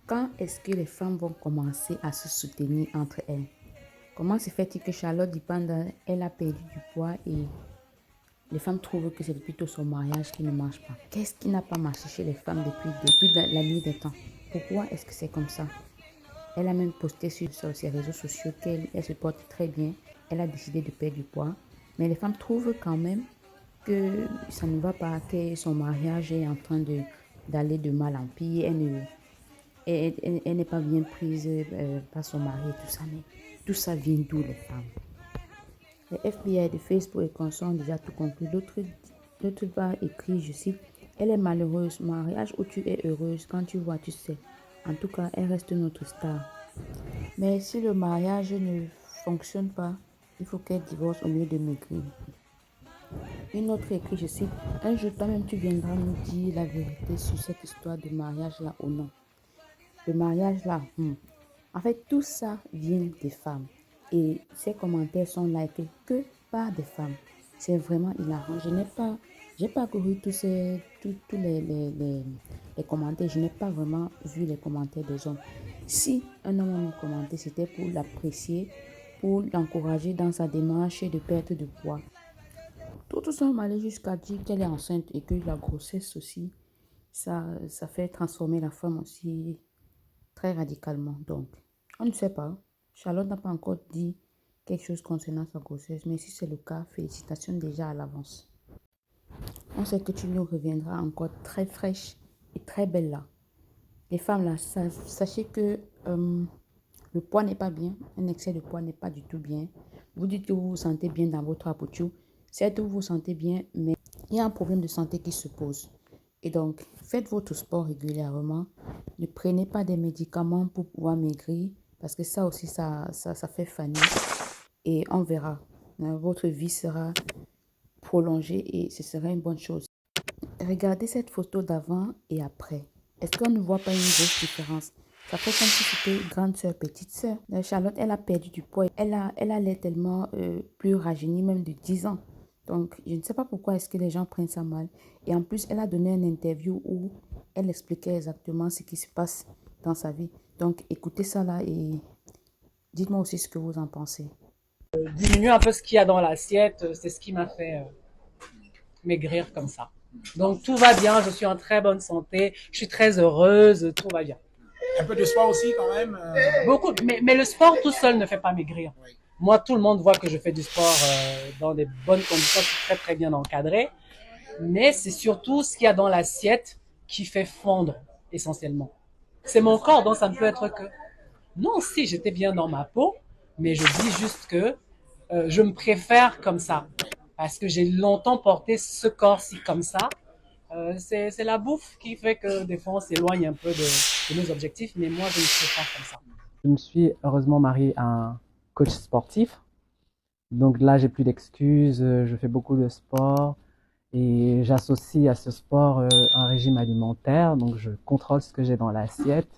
Quand est-ce que les femmes vont commencer à se soutenir entre elles? Comment se fait-il que Charlotte Dipanda, elle a perdu du poids et les femmes trouvent que c'est plutôt son mariage qui ne marche pas? Qu'est-ce qui n'a pas marché chez les femmes depuis la nuit des temps? Pourquoi est-ce que c'est comme ça? Elle a même posté sur ses réseaux sociaux qu'elle se porte très bien. Elle a décidé de perdre du poids. Mais les femmes trouvent quand même que ça ne va pas, que son mariage est en train d'aller de mal en pire. Elle n'est pas bien prise par son mari et tout ça. Mais tout ça vient d'où les femmes? Les FBI de Facebook et consorts ont déjà tout compris. L'autre part écrit, je cite, elle est malheureuse. Mariage où tu es heureuse. Quand tu vois, tu sais. En tout cas, elle reste notre star. Mais si le mariage ne fonctionne pas, il faut qu'elle divorce au lieu de maigrir. Une autre écrit, je cite, un jour toi-même tu viendras nous dire la vérité sur cette histoire de mariage-là ou non. Le mariage-là, en fait, tout ça vient des femmes. Et ces commentaires sont likés que par des femmes. C'est vraiment hilarant. J'ai pas couru tous les commentaires. Je n'ai pas vraiment vu les commentaires des hommes. Si un homme a commenté, c'était pour l'apprécier, pour l'encourager dans sa démarche de perte de poids. Tout sont allés jusqu'à dire qu'elle est enceinte et que la grossesse aussi, ça fait transformer la femme aussi très radicalement. Donc, on ne sait pas. Charlotte n'a pas encore dit quelque chose concernant sa grossesse, mais si c'est le cas, félicitations déjà à l'avance. On sait que tu nous reviendras encore très fraîche et très belle là. Les femmes là, sachez que le poids n'est pas bien. Un excès de poids n'est pas du tout bien. Vous dites que vous vous sentez bien dans votre apouture. Certes, vous vous sentez bien, mais il y a un problème de santé qui se pose. Et donc, faites votre sport régulièrement. Ne prenez pas des médicaments pour pouvoir maigrir, parce que ça aussi, ça fait faner. Et on verra. Votre vie sera prolongée et ce sera une bonne chose. Regardez cette photo d'avant et après. Est-ce qu'on ne voit pas une grosse différence? Ça fait comme si c'était grande sœur, petite sœur. Charlotte, elle a perdu du poids. Elle a l'air tellement plus rajeunie, même de 10 ans. Donc, je ne sais pas pourquoi est-ce que les gens prennent ça mal. Et en plus, elle a donné une interview où elle expliquait exactement ce qui se passe dans sa vie. Donc, écoutez ça là et dites-moi aussi ce que vous en pensez. Diminuer un peu ce qu'il y a dans l'assiette, c'est ce qui m'a fait maigrir comme ça. Donc tout va bien, je suis en très bonne santé, je suis très heureuse, tout va bien. Un peu de sport aussi quand même. Beaucoup, mais le sport tout seul ne fait pas maigrir. Oui. Moi, tout le monde voit que je fais du sport dans des bonnes conditions, je suis très très bien encadré. Mais c'est surtout ce qu'il y a dans l'assiette qui fait fondre essentiellement. C'est mon corps, donc ça ne peut être que... Non, si, j'étais bien dans ma peau, mais je dis juste que je me préfère comme ça. Parce que j'ai longtemps porté ce corps-ci comme ça. C'est la bouffe qui fait que des fois on s'éloigne un peu de nos objectifs, mais moi je me préfère comme ça. Je me suis heureusement marié à un coach sportif. Donc là, j'ai plus d'excuses, je fais beaucoup de sport et j'associe à ce sport un régime alimentaire. Donc je contrôle ce que j'ai dans l'assiette.